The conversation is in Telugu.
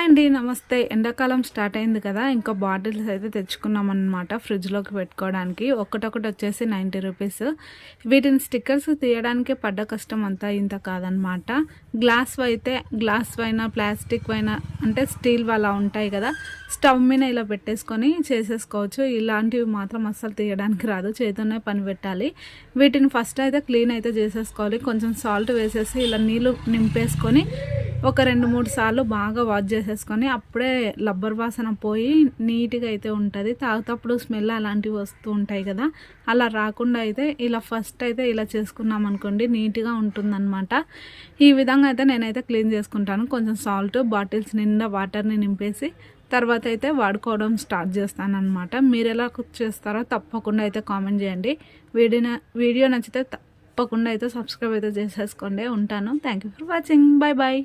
హాయ్ అండి, నమస్తే. ఎండాకాలం స్టార్ట్ అయింది కదా, ఇంకా బాటిల్స్ అయితే తెచ్చుకున్నామన్నమాట ఫ్రిడ్జ్లోకి పెట్టుకోవడానికి. ఒక్కటొకటి వచ్చేసి 90 రూపీస్. వీటిని స్టిక్కర్స్ తీయడానికి పడ్డ కష్టం అంతా ఇంత కాదనమాట. గ్లాస్ వైనా ప్లాస్టిక్ వైనా అంటే స్టీల్ అలా ఉంటాయి కదా, స్టవ్ మీద ఇలా పెట్టేసుకొని చేసేసుకోవచ్చు. ఇలాంటివి మాత్రం అస్సలు తీయడానికి రాదు, చేతితోనే పని పెట్టాలి. వీటిని ఫస్ట్ అయితే క్లీన్ అయితే చేసేసుకోవాలి. కొంచెం సాల్ట్ వేసేసి ఇలా నీళ్ళు నింపేసుకొని ఒక 2-3 సార్లు బాగా వాష్ చేసేసుకొని అప్పుడే రబ్బర్ వాసన పోయి నీట్గా అయితే ఉంటుంది. తాగుతప్పుడు స్మెల్ అలాంటివి వస్తూ ఉంటాయి కదా, అలా రాకుండా అయితే ఇలా ఫస్ట్ అయితే ఇలా చేసుకున్నాం అనుకోండి, నీట్గా ఉంటుందన్నమాట. ఈ విధంగా అయితే నేనైతే క్లీన్ చేసుకుంటాను. కొంచెం సాల్ట్, బాటిల్స్ నిండా వాటర్ని నింపేసి తర్వాత అయితే వాడుకోవడం స్టార్ట్ చేస్తాను అనమాట. మీరు ఎలా కుక్ చేస్తారో తప్పకుండా అయితే కామెంట్ చేయండి. వీడియో నచ్చితే తప్పకుండా అయితే సబ్స్క్రైబ్ అయితే చేసేసుకోండి. ఉంటాను. Thank you for watching. Bye bye.